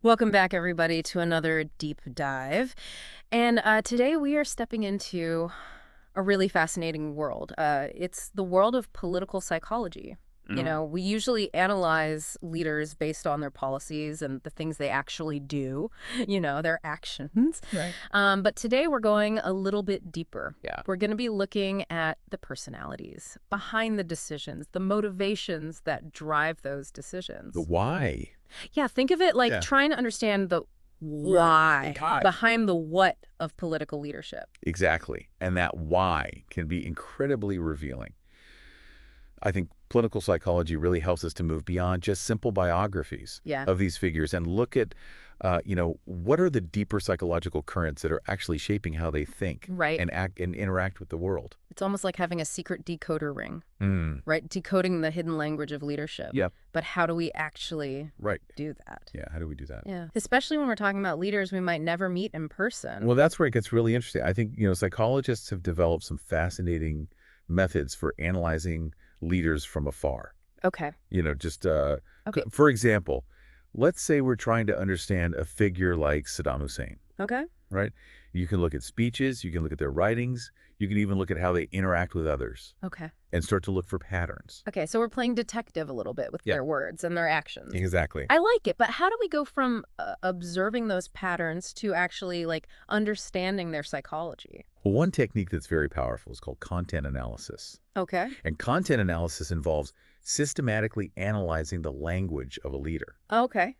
Welcome back, everybody, to another deep dive. And today we are stepping into a really fascinating world. It's the world of political psychology. You Mm, know, we usually analyze leaders based on their policies and the things they actually do, their actions. right. But today we're going a little bit deeper. Yeah. We're going to be looking at the personalities behind the decisions, the motivations that drive those The decisions. why. Yeah, think of it like Yeah. trying to understand the why God. behind the what of political leadership. Exactly. And that why can be incredibly revealing. I think political psychology really helps us to move beyond just simple biographies Yeah, of these figures and look at, what are the deeper psychological currents that are actually shaping how they think right. and act and interact with the world. It's almost like having a secret decoder ring, Mm. right? Decoding the hidden language of leadership. Yep. But how do we actually Right. do that? Yeah. How do we do that? Yeah, especially when we're talking about leaders we might never meet in person. Well, that's where it gets really interesting. I think, psychologists have developed some fascinating methods for analyzing leaders from afar. Okay. Okay. For example, let's say we're trying to understand a figure like Saddam Hussein, Okay. right? You can look at speeches, you can look at their writings, you can even look at how they interact with others Okay. and start to look for patterns. Okay. So we're playing detective a little bit with Yeah. their words and their actions. Exactly. I like it, but how do we go from observing those patterns to actually understanding their psychology? Well, one technique that's very powerful is called content analysis. Okay. And content analysis involves systematically analyzing the language of a leader. Okay.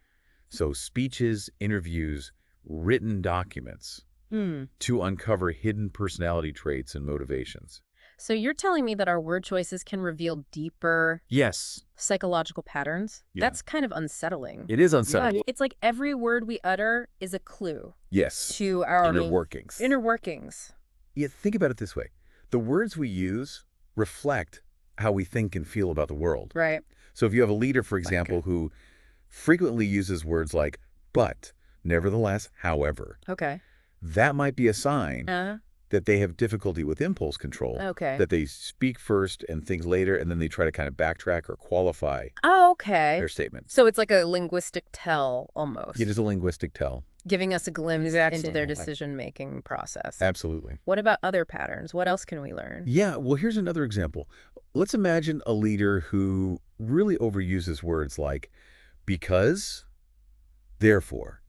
So speeches, interviews, written documents Hmm. to uncover hidden personality traits and motivations. So you're telling me that our word choices can reveal deeper Yes. psychological patterns? Yeah. That's kind of unsettling. It is Yeah, unsettling. it's like every word we utter is a clue Yes. to our Inner workings. inner workings. Yeah, think about it this way. The words we use reflect how we think and feel about the world. Right. So if you have a leader, for example, who frequently uses words like but, nevertheless, however, Okay. that might be a sign that they have difficulty with impulse control, Okay. that they speak first and think later, and then they try to kind of backtrack or qualify Oh, okay. their statements. So it's like a linguistic tell almost, It is a linguistic tell. giving us a glimpse Exactly. into their decision-making process. Absolutely. What about other patterns? What else can we learn? Yeah, well, here's another example. Let's imagine a leader who really overuses words like because, therefore,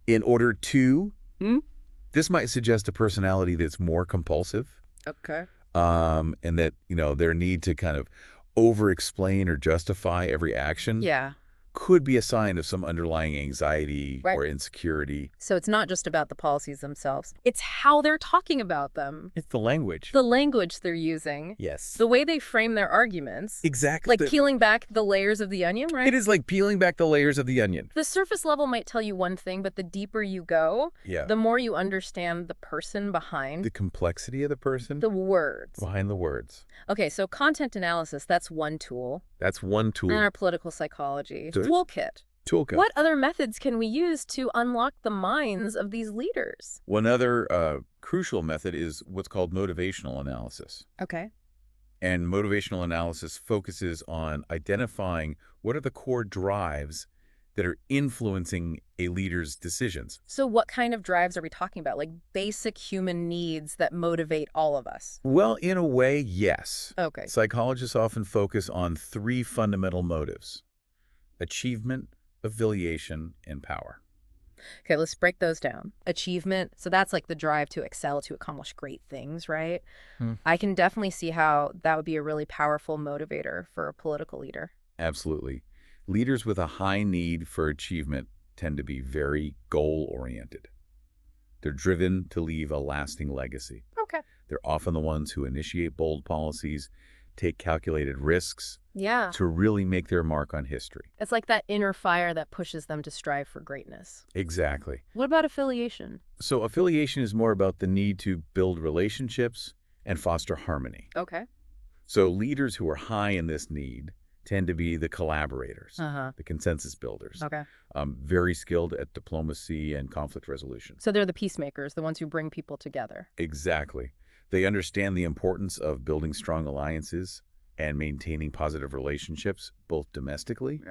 in order to. Hmm? This might suggest a personality that's more compulsive, Okay. and that, their need to kind of over-explain or justify every action Yeah. could be a sign of some underlying anxiety Right. or insecurity. So it's not just about the policies themselves. It's how they're talking about them, It's the language. the language they're using, Yes. the way they frame their arguments, Exactly. like peeling back the layers of the onion, right? It is like peeling back the layers of the onion. The surface level might tell you one thing, but the deeper you go, Yeah. the more you understand the person behind The complexity of the person the words. behind the words. Okay, so content analysis, that's one tool. That's one tool. And our political psychology So- toolkit. Toolkit. What other methods can we use to unlock the minds of these leaders? One other crucial method is what's called motivational analysis. Okay. And motivational analysis focuses on identifying what are the core drives that are influencing a leader's decisions. So what kind of drives are we talking about? Like basic human needs that motivate all of us? Well, in a way, yes. Okay. Psychologists often focus on three fundamental motives: achievement, affiliation, and power. Okay, let's break those down. Achievement. So that's like the drive to excel, to accomplish great things, right? Hmm. I can definitely see how that would be a really powerful motivator for a political leader. Absolutely. Leaders with a high need for achievement tend to be very goal-oriented. They're driven to leave a lasting legacy. Okay. They're often the ones who initiate bold policies, take calculated risks Yeah. to really make their mark on history. It's like that inner fire that pushes them to strive for greatness. Exactly. What about affiliation? So affiliation is more about the need to build relationships and foster harmony. Okay. So leaders who are high in this need tend to be the collaborators, the consensus builders, Okay. very skilled at diplomacy and conflict resolution. So they're the peacemakers, the ones who bring people together. Exactly. They understand the importance of building strong alliances and maintaining positive relationships, both domestically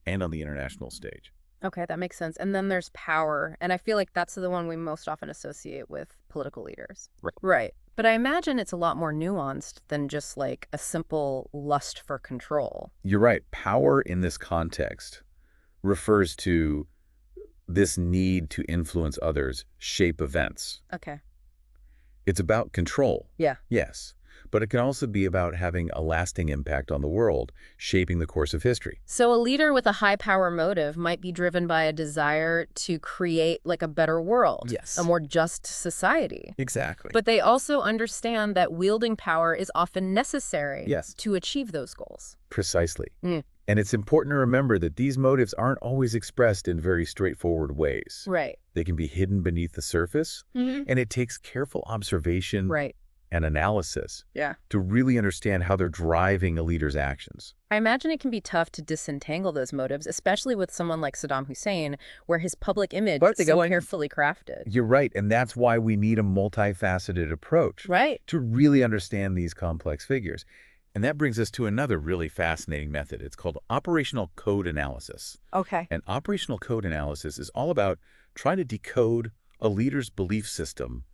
and on the international stage. Okay, that makes sense. And then there's power, and I feel like that's the one we most often associate with political leaders. Right. Right. But I imagine it's a lot more nuanced than just like a simple lust for control. You're right. Power in this context refers to this need to influence others, shape events. Okay. It's about control, Yeah. yes, but it can also be about having a lasting impact on the world, shaping the course of history. So a leader with a high power motive might be driven by a desire to create like a better world, a Yes. more just society. Exactly. But they also understand that wielding power is often necessary Yes. to achieve those goals. Precisely. Mm. And it's important to remember that these motives aren't always expressed in very straightforward ways. Right. They can be hidden beneath the surface, Mm-hmm. and it takes careful observation Right. and analysis Yeah. to really understand how they're driving a leader's actions. I imagine it can be tough to disentangle those motives, especially with someone like Saddam Hussein, where his public image is so carefully crafted. You're right, and that's why we need a multifaceted approach Right. to really understand these complex figures. And that brings us to another really fascinating method. It's called operational code analysis. Okay. And operational code analysis is all about trying to decode a leader's belief system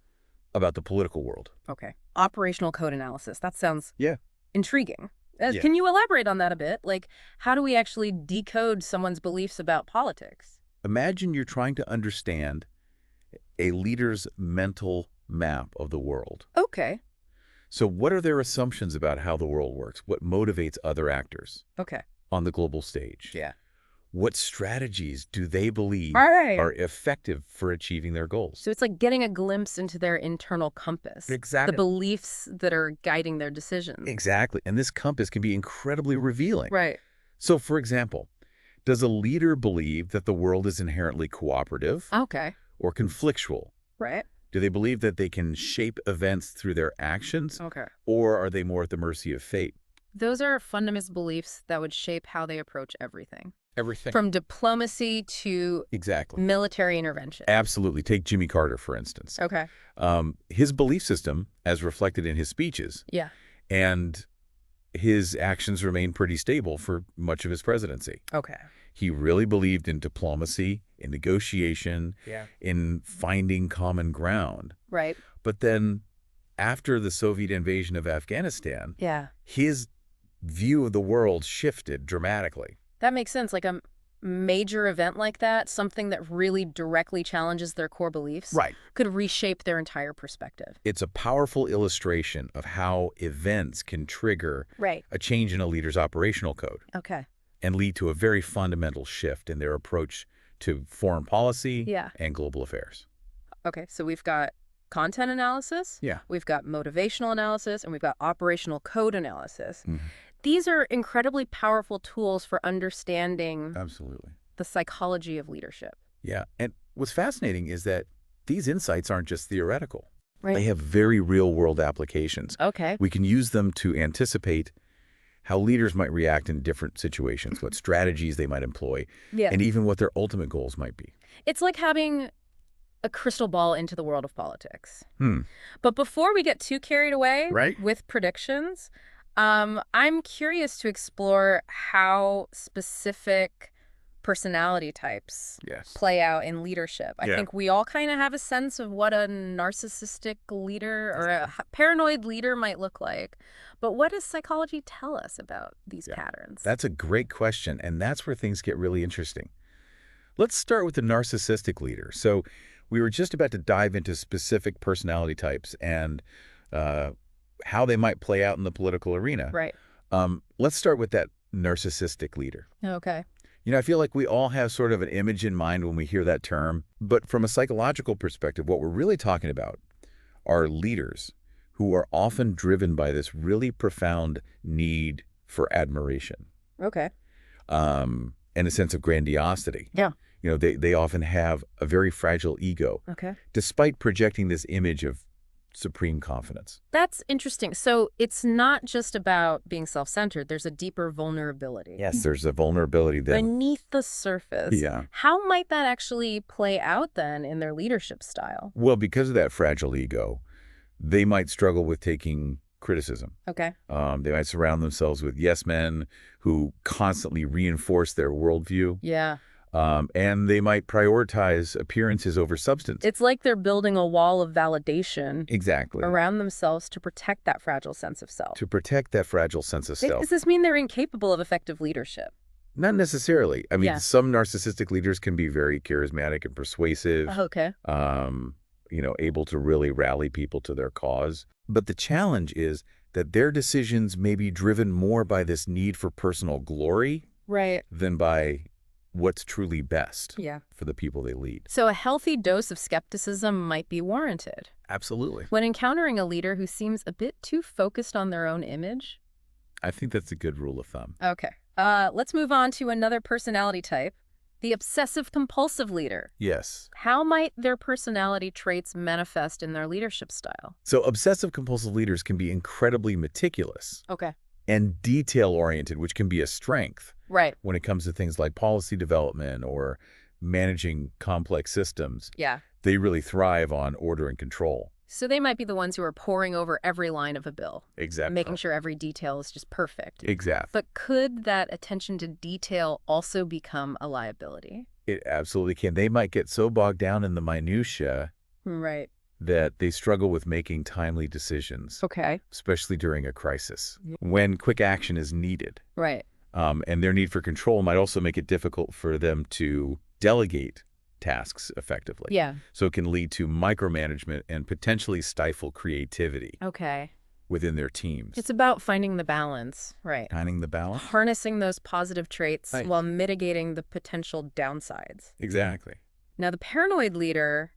about the political world. Okay. Operational code analysis. That sounds Yeah. intriguing. Yeah. Can you elaborate on that a bit? Like, how do we actually decode someone's beliefs about politics? Imagine you're trying to understand a leader's mental map of the world. Okay. So what are their assumptions about how the world works? What motivates other actors Okay. on the global stage? Yeah. What strategies do they believe All right. are effective for achieving their goals? So it's like getting a glimpse into their internal compass. The beliefs that are guiding their decisions. Exactly. And this compass can be incredibly revealing. Right. So, for example, does a leader believe that the world is inherently cooperative Okay. or conflictual? Right. Do they believe that they can shape events through their actions, Okay. or are they more at the mercy of fate? Those are fundamental beliefs that would shape how they approach everything, Everything. from diplomacy to Exactly. military intervention. Absolutely. Take Jimmy Carter, for instance. Okay. His belief system, as reflected in his speeches, Yeah. and his actions remained pretty stable for much of his presidency. Okay. He really believed in diplomacy, in negotiation, in finding common ground. Right. But then after the Soviet invasion of Afghanistan, Yeah. his view of the world shifted dramatically. That makes sense. Like a major event like that, something that really directly challenges their core beliefs, Right. could reshape their entire perspective. It's a powerful illustration of how events can trigger Right. a change in a leader's operational code Okay. and lead to a very fundamental shift in their approach to foreign policy Yeah. and global affairs. Okay. So we've got content analysis, Yeah. we've got motivational analysis, and we've got operational code analysis. Mhm. These are incredibly powerful tools for understanding Absolutely. the psychology of leadership. Yeah. And what's fascinating is that these insights aren't just theoretical. Right. They have very real-world applications. Okay. We can use them to anticipate how leaders might react in different situations, what strategies they might employ, Yeah. and even what their ultimate goals might be. It's like having a crystal ball into the world of politics. Hmm. But before we get too carried away Right. with predictions, I'm curious to explore how specific personality types Yes. play out in leadership. I Yeah. think we all kind of have a sense of what a narcissistic leader or a paranoid leader might look like. But what does psychology tell us about these Yeah. patterns? That's a great question, and that's where things get really interesting. Let's start with the narcissistic leader. So we were just about to dive into specific personality types and how they might play out in the political arena. Right. Let's start with that narcissistic leader. Okay. You know, I feel like we all have sort of an image in mind when we hear that term, but from a psychological perspective, what we're really talking about are leaders who are often driven by this really profound need for admiration, Okay. and a sense of grandiosity. Yeah. You know, they often have a very fragile ego, Okay. despite projecting this image of supreme confidence. That's interesting. So it's not just about being self-centered. There's a deeper vulnerability. Yes, there's a vulnerability there. Beneath the surface. Yeah. How might that actually play out then in their leadership style? Well, because of that fragile ego, they might struggle with taking criticism. Okay. They might surround themselves with yes men who constantly reinforce their worldview. Yeah. And they might prioritize appearances over substance. It's like they're building a wall of validation Exactly. around themselves to protect that fragile sense of self. To protect that fragile sense of self. Does this mean they're incapable of effective leadership? Not necessarily. I mean, Yeah. some narcissistic leaders can be very charismatic and persuasive, Okay. able to really rally people to their cause. But the challenge is that their decisions may be driven more by this need for personal glory Right. than by what's truly best Yeah. for the people they lead. So a healthy dose of skepticism might be warranted Absolutely. when encountering a leader who seems a bit too focused on their own image. I think that's a good rule of thumb. Okay. Let's move on to another personality type, the obsessive-compulsive leader. Yes. How might their personality traits manifest in their leadership style? So obsessive-compulsive leaders can be incredibly meticulous Okay. and detail-oriented, which can be a strength Right. when it comes to things like policy development or managing complex systems. Yeah. They really thrive on order and control. So they might be the ones who are poring over every line of a bill, Exactly. making sure every detail is just perfect. Exactly. But could that attention to detail also become a liability? It absolutely can. They might get so bogged down in the minutia Right. that they struggle with making timely decisions, Okay. especially during a crisis, when quick action is needed. Right. And their need for control might also make it difficult for them to delegate tasks effectively. Yeah. So it can lead to micromanagement and potentially stifle creativity Okay. within their teams. It's about finding the balance. Right. Finding the balance? Harnessing those positive traits Right. while mitigating the potential downsides. Exactly. Now, the paranoid leader,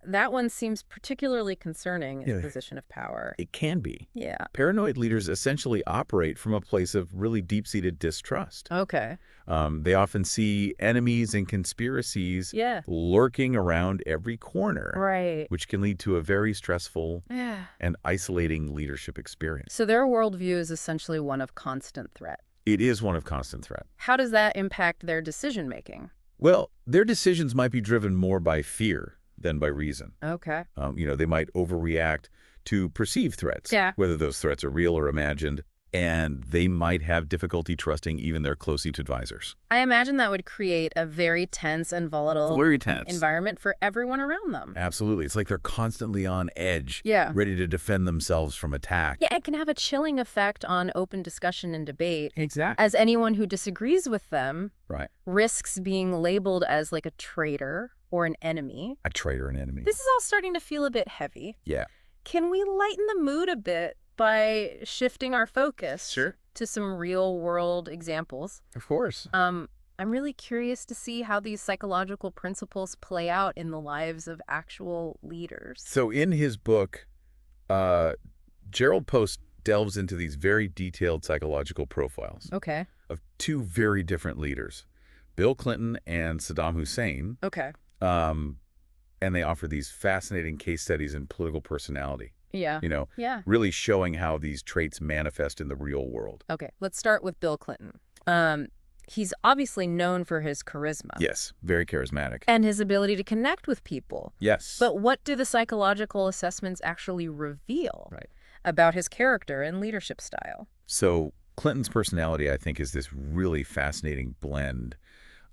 that one seems particularly concerning in a Yeah. position of power. It can be. Yeah. Paranoid leaders essentially operate from a place of really deep-seated distrust. Okay. They often see enemies and conspiracies Yeah. lurking around every corner, Right. which can lead to a very stressful Yeah. and isolating leadership experience. So their worldview is essentially one of constant threat. It is one of constant threat. How does that impact their decision-making? Well, their decisions might be driven more by fear than by reason. Okay. They might overreact to perceived threats, Yeah. whether those threats are real or imagined, and they might have difficulty trusting even their closest advisors. I imagine that would create a very tense and volatile Very tense. environment for everyone around them. Absolutely. It's like they're constantly on edge, Yeah. ready to defend themselves from attack. Yeah, it can have a chilling effect on open discussion and debate, Exactly. as anyone who disagrees with them Right. risks being labeled as like a traitor or an enemy. A traitor and enemy. This is all starting to feel a bit heavy. Yeah. Can we lighten the mood a bit by shifting our focus Sure. to some real-world examples? Of course. I'm really curious to see how these psychological principles play out in the lives of actual leaders. So in his book, Jerrold Post delves into these very detailed psychological profiles Okay. of two very different leaders, Bill Clinton and Saddam Hussein, Okay. and they offer these fascinating case studies in political personality, Yeah. Yeah. really showing how these traits manifest in the real world. Okay. Let's start with Bill Clinton. He's obviously known for his charisma. Yes, very charismatic. And his ability to connect with people. Yes. But what do the psychological assessments actually reveal about his character and leadership style? So Clinton's personality, I think, is this really fascinating blend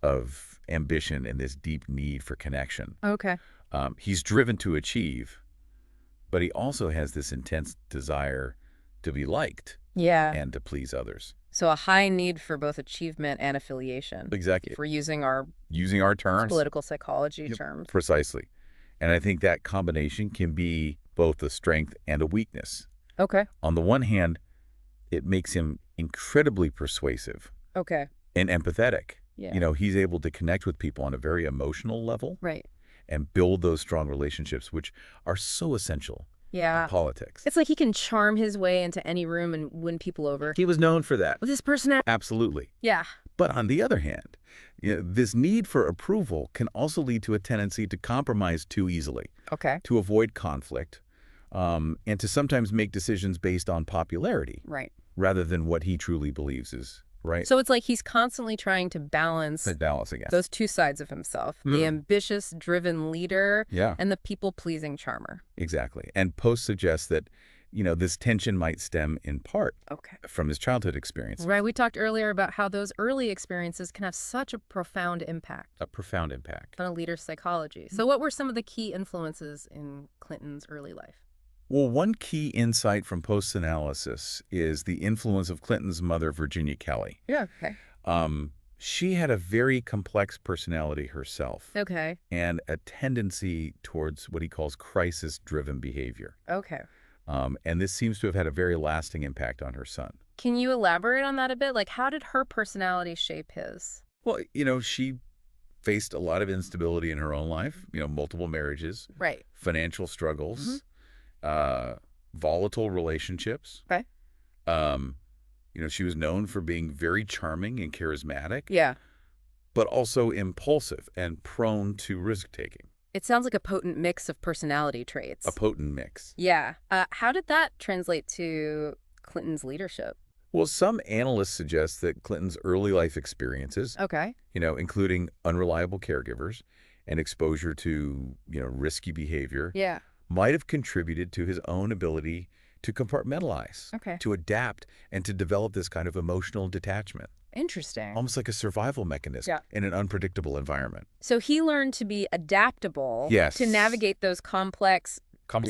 of ambition and this deep need for connection. Okay. He's driven to achieve, but he also has this intense desire to be liked Yeah. and to please others. So a high need for both achievement and affiliation. Exactly. If we're using our Using our terms. political psychology terms. Precisely. And I think that combination can be both a strength and a weakness. Okay. On the one hand, it makes him incredibly persuasive Okay. and empathetic. Yeah. He's able to connect with people on a very emotional level Right. and build those strong relationships, which are so essential Yeah. in politics. It's like he can charm his way into any room and win people over. He was known for that. With his personality. Absolutely. Yeah. But on the other hand, this need for approval can also lead to a tendency to compromise too easily, Okay. to avoid conflict, and to sometimes make decisions based on popularity Right. rather than what he truly believes is right. So it's like he's constantly trying to balance Balance again. those two sides of himself, the ambitious, driven leader Yeah, and the people-pleasing charmer. exactly. And Post suggests that this tension might stem in part Okay. from his childhood experience. Right. We talked earlier about how those early experiences can have such a profound impact A profound impact. on a leader's psychology. So what were some of the key influences in Clinton's early life? Well, one key insight from post-analysis is the influence of Clinton's mother, Virginia Kelly. Yeah. Okay. She had a very complex personality herself Okay. and a tendency towards what he calls crisis-driven behavior. Okay. And this seems to have had a very lasting impact on her son. Can you elaborate on that a bit? Like, how did her personality shape his? Well, she faced a lot of instability in her own life, multiple marriages, Right. financial struggles, volatile relationships. Okay. She was known for being very charming and charismatic, Yeah. but also impulsive and prone to risk-taking. It sounds like a potent mix of personality traits. A potent mix. Yeah. How did that translate to Clinton's leadership? Well, some analysts suggest that Clinton's early life experiences, Okay. including unreliable caregivers and exposure to, risky behavior, Yeah. might have contributed to his own ability to compartmentalize, Okay. to adapt, and to develop this kind of emotional detachment, Interesting. almost like a survival mechanism Yeah. in an unpredictable environment. So he learned to be adaptable Yes. to navigate those complex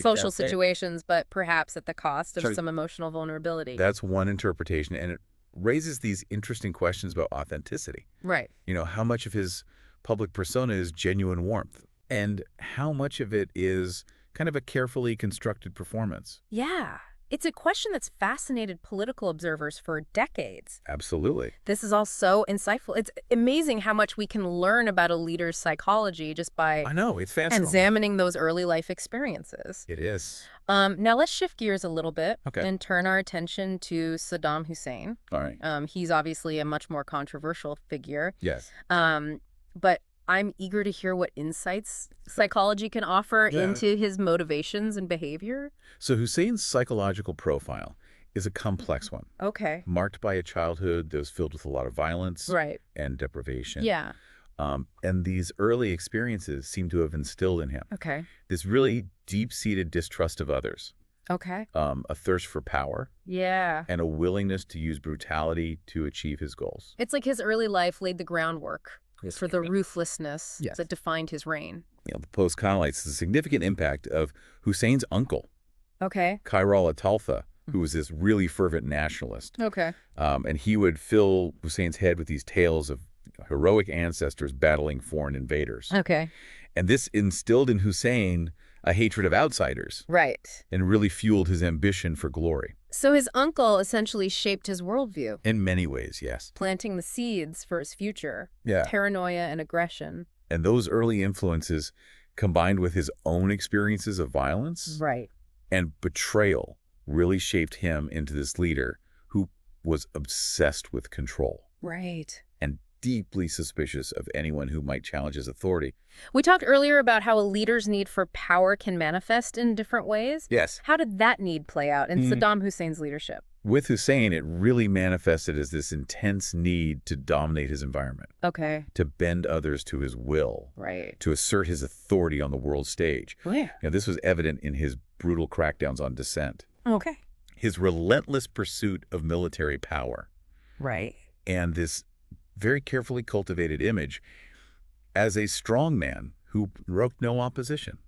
social situations, but perhaps at the cost of Sure. some emotional vulnerability. That's one interpretation, and it raises these interesting questions about authenticity. Right. How much of his public persona is genuine warmth, and how much of it is kind of a carefully constructed performance. Yeah. It's a question that's fascinated political observers for decades. Absolutely. This is all so insightful. It's amazing how much we can learn about a leader's psychology just by I know, it's fascinating. examining those early life experiences. It is. Now let's shift gears a little bit Okay. and turn our attention to Saddam Hussein. All right. He's obviously a much more controversial figure. Yes. But I'm eager to hear what insights psychology can offer Yeah. into his motivations and behavior. So Hussein's psychological profile is a complex one, Okay. marked by a childhood that was filled with a lot of violence Right. and deprivation. Yeah. And these early experiences seem to have instilled in him Okay. this really deep-seated distrust of others, Okay. a thirst for power, Yeah. and a willingness to use brutality to achieve his goals. It's like his early life laid the groundwork Yes. for the ruthlessness Yes. that defined his reign. The post highlights the significant impact of Hussein's uncle, Okay. Khairal Atalfa, who was this really fervent nationalist. Okay. And he would fill Hussein's head with these tales of heroic ancestors battling foreign invaders. Okay. And this instilled in Hussein a hatred of outsiders Right. and really fueled his ambition for glory. So his uncle essentially shaped his worldview, In many ways, yes. planting the seeds for his future. Yeah. Paranoia and aggression. And those early influences, combined with his own experiences of violence Right. and betrayal, really shaped him into this leader who was obsessed with control Right. and deeply suspicious of anyone who might challenge his authority. We talked earlier about how a leader's need for power can manifest in different ways. Yes. How did that need play out in Saddam Hussein's leadership? With Hussein, it really manifested as this intense need to dominate his environment, Okay. to bend others to his will, Right. to assert his authority on the world stage. Yeah. This was evident in his brutal crackdowns on dissent, Okay. his relentless pursuit of military power, Right. and this very carefully cultivated image as a strong man who broke no opposition.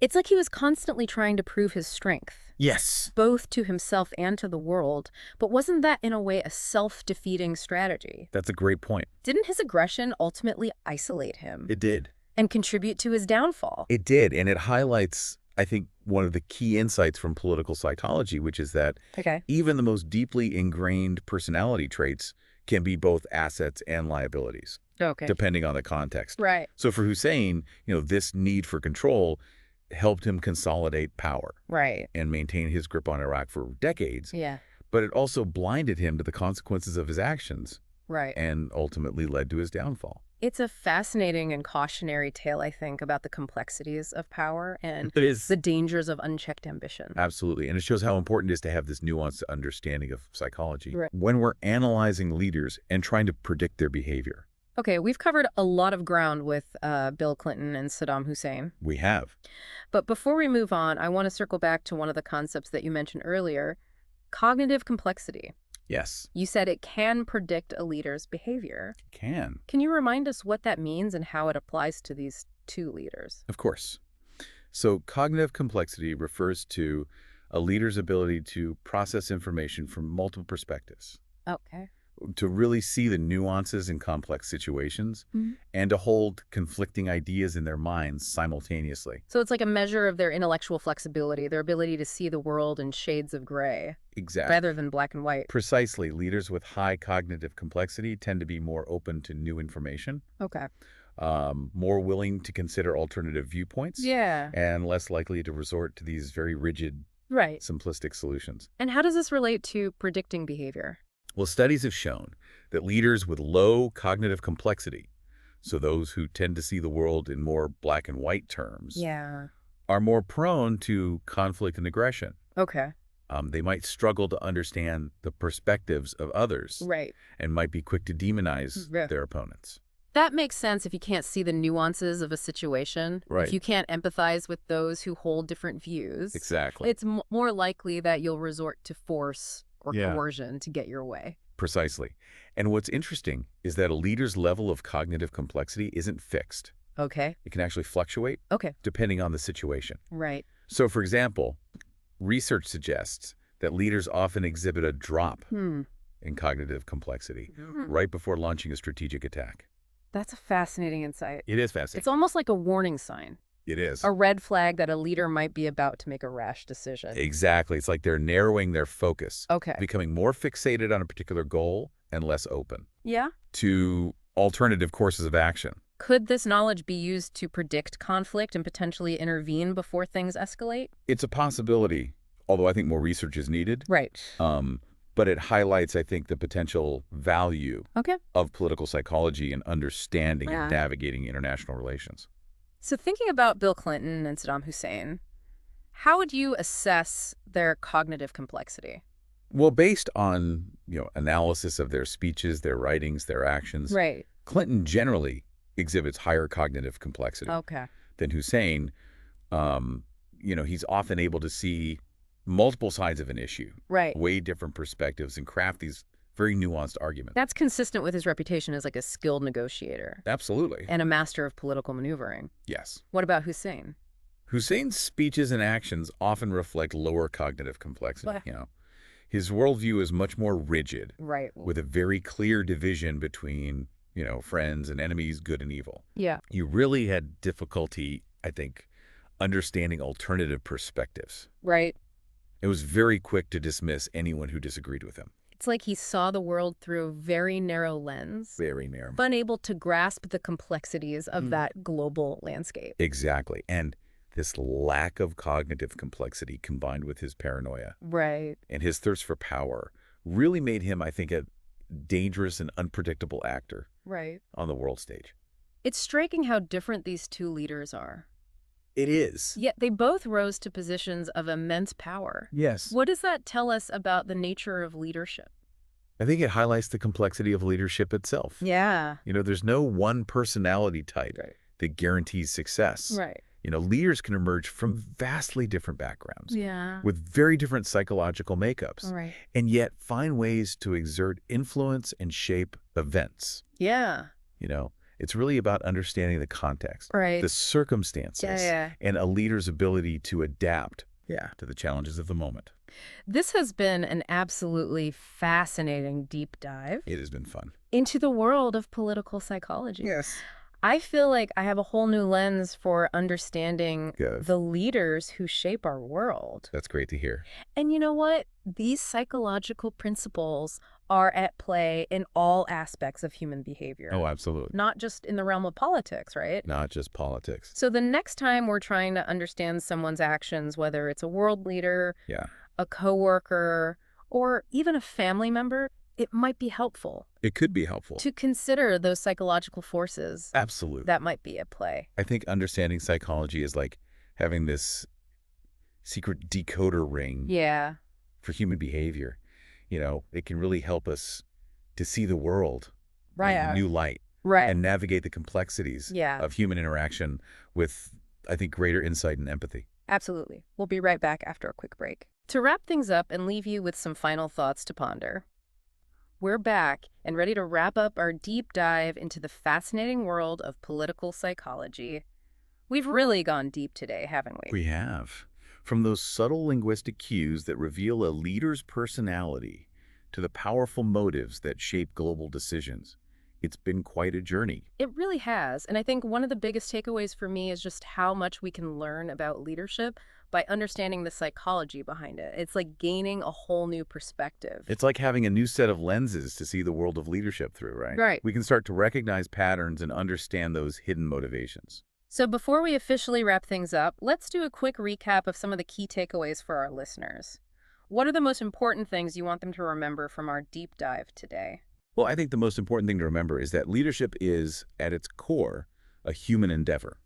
It's like he was constantly trying to prove his strength, Yes. both to himself and to the world. But wasn't that, in a way, a self-defeating strategy? That's a great point. Didn't his aggression ultimately isolate him It did. and contribute to his downfall? It did, and it highlights, I think, one of the key insights from political psychology, which is that Okay. even the most deeply ingrained personality traits can be both assets and liabilities, Okay. depending on the context. Right. So for Hussein, this need for control helped him consolidate power Right. and maintain his grip on Iraq for decades, Yeah. but it also blinded him to the consequences of his actions Right. and ultimately led to his downfall. It's a fascinating and cautionary tale, I think, about the complexities of power and It is. the dangers of unchecked ambition. Absolutely. And it shows how important it is to have this nuanced understanding of psychology Right. when we're analyzing leaders and trying to predict their behavior. Okay, we've covered a lot of ground with Bill Clinton and Saddam Hussein. We have. But before we move on, I want to circle back to one of the concepts that you mentioned earlier, cognitive complexity. Yes. You said it can predict a leader's behavior. Can. Can you remind us what that means and how it applies to these two leaders? Of course. So cognitive complexity refers to a leader's ability to process information from multiple perspectives, Okay. to really see the nuances in complex situations, Mhm. and to hold conflicting ideas in their minds simultaneously. So it's like a measure of their intellectual flexibility, their ability to see the world in shades of gray Exactly. rather than black and white. Precisely. Leaders with high cognitive complexity tend to be more open to new information, Okay. more willing to consider alternative viewpoints, Yeah. and less likely to resort to these very rigid, Right. simplistic solutions. And how does this relate to predicting behavior? Well, studies have shown that leaders with low cognitive complexity, so those who tend to see the world in more black and white terms, Yeah. are more prone to conflict and aggression. Okay. They might struggle to understand the perspectives of others Right. and might be quick to demonize Yeah. their opponents. That makes sense if you can't see the nuances of a situation. Right. If you can't empathize with those who hold different views. Exactly. It's more likely that you'll resort to force or Yeah. coercion to get your way. Precisely. And what's interesting is that a leader's level of cognitive complexity isn't fixed. Okay. It can actually fluctuate Okay. depending on the situation. Right. So, for example, research suggests that leaders often exhibit a drop Hmm. in cognitive complexity Hmm. right before launching a strategic attack. That's a fascinating insight. It is fascinating. It's almost like a warning sign, It is. a red flag that a leader might be about to make a rash decision. Exactly. It's like they're narrowing their focus, Okay. becoming more fixated on a particular goal and less open Yeah. to alternative courses of action. Could this knowledge be used to predict conflict and potentially intervene before things escalate? It's a possibility, although I think more research is needed. Right. But it highlights, I think, the potential value Okay. of political psychology and understanding Yeah. and navigating international relations. So thinking about Bill Clinton and Saddam Hussein, how would you assess their cognitive complexity? Well, based on, analysis of their speeches, their writings, their actions, Right. Clinton generally exhibits higher cognitive complexity Okay. than Hussein. He's often able to see multiple sides of an issue, Right. weigh different perspectives, and craft these very nuanced arguments. That's consistent with his reputation as like a skilled negotiator Absolutely. and a master of political maneuvering. Yes. What about Hussein? Hussein's speeches and actions often reflect lower cognitive complexity. But- His worldview is much more rigid, Right. with a very clear division between, friends and enemies, good and evil. Yeah. He really had difficulty, I think, understanding alternative perspectives. Right. It was very quick to dismiss anyone who disagreed with him. It's like he saw the world through a very narrow lens, Very narrow. unable to grasp the complexities of that global landscape. Exactly. And this lack of cognitive complexity combined with his paranoia Right. and his thirst for power really made him, I think, a dangerous and unpredictable actor Right. on the world stage. It's striking how different these two leaders are. It is. Yet they both rose to positions of immense power. Yes. What does that tell us about the nature of leadership? I think it highlights the complexity of leadership itself. Yeah. There's no one personality type Right. that guarantees success. Right. Leaders can emerge from vastly different backgrounds Yeah. with very different psychological makeups, Right. and yet find ways to exert influence and shape events. Yeah. It's really about understanding the context, Right. the circumstances, Yeah. and a leader's ability to adapt to the challenges of the moment. This has been an absolutely fascinating deep dive It has been fun. into the world of political psychology. Yes. I feel like I have a whole new lens for understanding Good. the leaders who shape our world. That's great to hear. And you know what? These psychological principles are at play in all aspects of human behavior. Oh, absolutely. Not just in the realm of politics, right? Not just politics. So the next time we're trying to understand someone's actions, whether it's a world leader, Yeah. a coworker, or even a family member, it might be helpful It could be helpful. to consider those psychological forces Absolutely. that might be at play. I think understanding psychology is like having this secret decoder ring Yeah. for human behavior. It can really help us to see the world in a new light. Right. and navigate the complexities Yeah, of human interaction with, I think, greater insight and empathy. absolutely. We'll be right back after a quick break. To wrap things up and leave you with some final thoughts to ponder, we're back and ready to wrap up our deep dive into the fascinating world of political psychology. We've really gone deep today, haven't we? We have. From those subtle linguistic cues that reveal a leader's personality to the powerful motives that shape global decisions, it's been quite a journey. It really has. And I think one of the biggest takeaways for me is just how much we can learn about leadership by understanding the psychology behind it. It's like gaining a whole new perspective. It's like having a new set of lenses to see the world of leadership through, right? Right. We can start to recognize patterns and understand those hidden motivations. So before we officially wrap things up, let's do a quick recap of some of the key takeaways for our listeners. What are the most important things you want them to remember from our deep dive today? Well, I think the most important thing to remember is that leadership is, at its core, a human endeavor.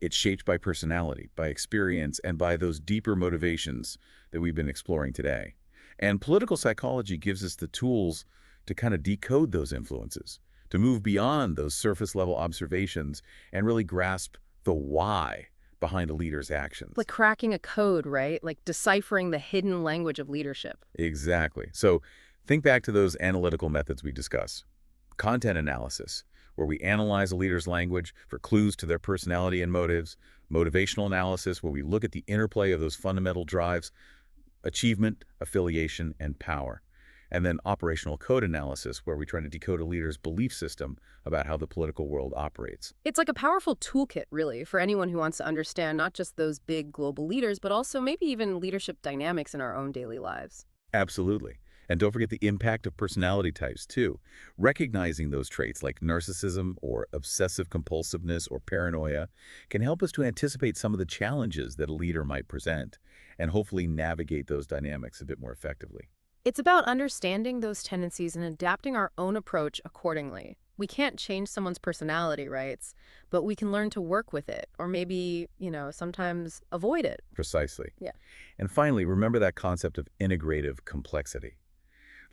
It's shaped by personality, by experience, and by those deeper motivations that we've been exploring today. And political psychology gives us the tools to kind of decode those influences, to move beyond those surface-level observations and really grasp the why behind a leader's actions. Like cracking a code, right? Like deciphering the hidden language of leadership. Exactly. So think back to those analytical methods we discussed. Content analysis, where we analyze a leader's language for clues to their personality and motives. Motivational analysis, where we look at the interplay of those fundamental drives, achievement, affiliation, and power. And then operational code analysis, where we try to decode a leader's belief system about how the political world operates. It's like a powerful toolkit, really, for anyone who wants to understand not just those big global leaders, but also maybe even leadership dynamics in our own daily lives. Absolutely. And don't forget the impact of personality types, too. Recognizing those traits like narcissism or obsessive compulsiveness or paranoia can help us to anticipate some of the challenges that a leader might present and hopefully navigate those dynamics a bit more effectively. It's about understanding those tendencies and adapting our own approach accordingly. We can't change someone's personality, right? But we can learn to work with it, or maybe, sometimes avoid it. Precisely. Yeah. And finally, remember that concept of integrative complexity.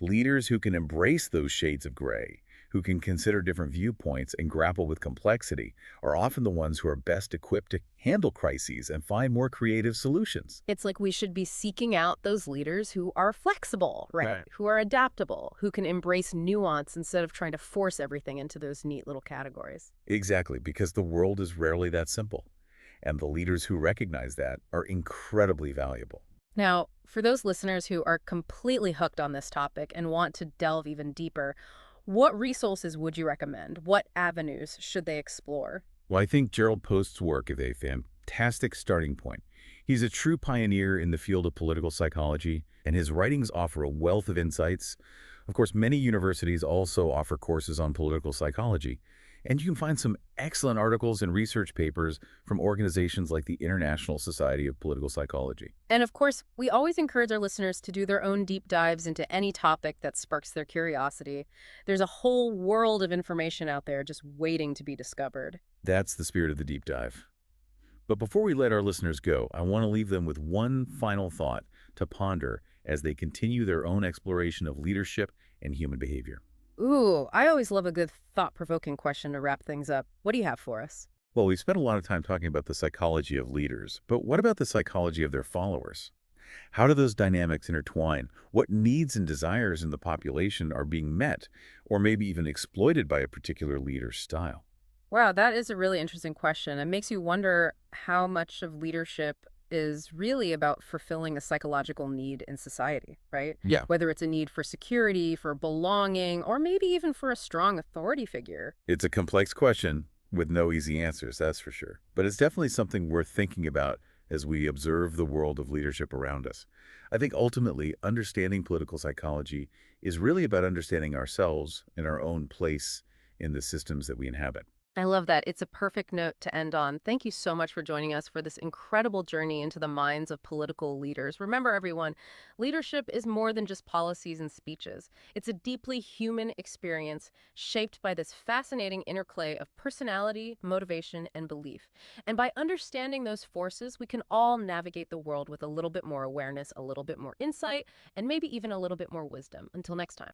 Leaders who can embrace those shades of gray, who can consider different viewpoints and grapple with complexity, are often the ones who are best equipped to handle crises and find more creative solutions. It's like we should be seeking out those leaders who are flexible, right? Right. Who are adaptable, who can embrace nuance instead of trying to force everything into those neat little categories. Exactly, because the world is rarely that simple. And the leaders who recognize that are incredibly valuable. Now, for those listeners who are completely hooked on this topic and want to delve even deeper, what resources would you recommend? What avenues should they explore? Well, I think Jerrold Post's work is a fantastic starting point. He's a true pioneer in the field of political psychology, and his writings offer a wealth of insights. Of course, many universities also offer courses on political psychology, and you can find some excellent articles and research papers from organizations like the International Society of Political Psychology. And of course, we always encourage our listeners to do their own deep dives into any topic that sparks their curiosity. There's a whole world of information out there just waiting to be discovered. That's the spirit of the deep dive. But before we let our listeners go, I want to leave them with one final thought to ponder as they continue their own exploration of leadership and human behavior. Ooh, I always love a good thought-provoking question to wrap things up. What do you have for us? Well, we spent a lot of time talking about the psychology of leaders, but what about the psychology of their followers? How do those dynamics intertwine? What needs and desires in the population are being met, or maybe even exploited by a particular leader's style? Wow, that is a really interesting question. It makes you wonder how much of leadership is really about fulfilling a psychological need in society, right? Yeah. Whether it's a need for security, for belonging, or maybe even for a strong authority figure. It's a complex question with no easy answers, that's for sure. But it's definitely something worth thinking about as we observe the world of leadership around us. I think ultimately, understanding political psychology is really about understanding ourselves and our own place in the systems that we inhabit. I love that. It's a perfect note to end on. Thank you so much for joining us for this incredible journey into the minds of political leaders. Remember, everyone, leadership is more than just policies and speeches. It's a deeply human experience shaped by this fascinating interplay of personality, motivation, and belief. And by understanding those forces, we can all navigate the world with a little bit more awareness, a little bit more insight, and maybe even a little bit more wisdom. Until next time.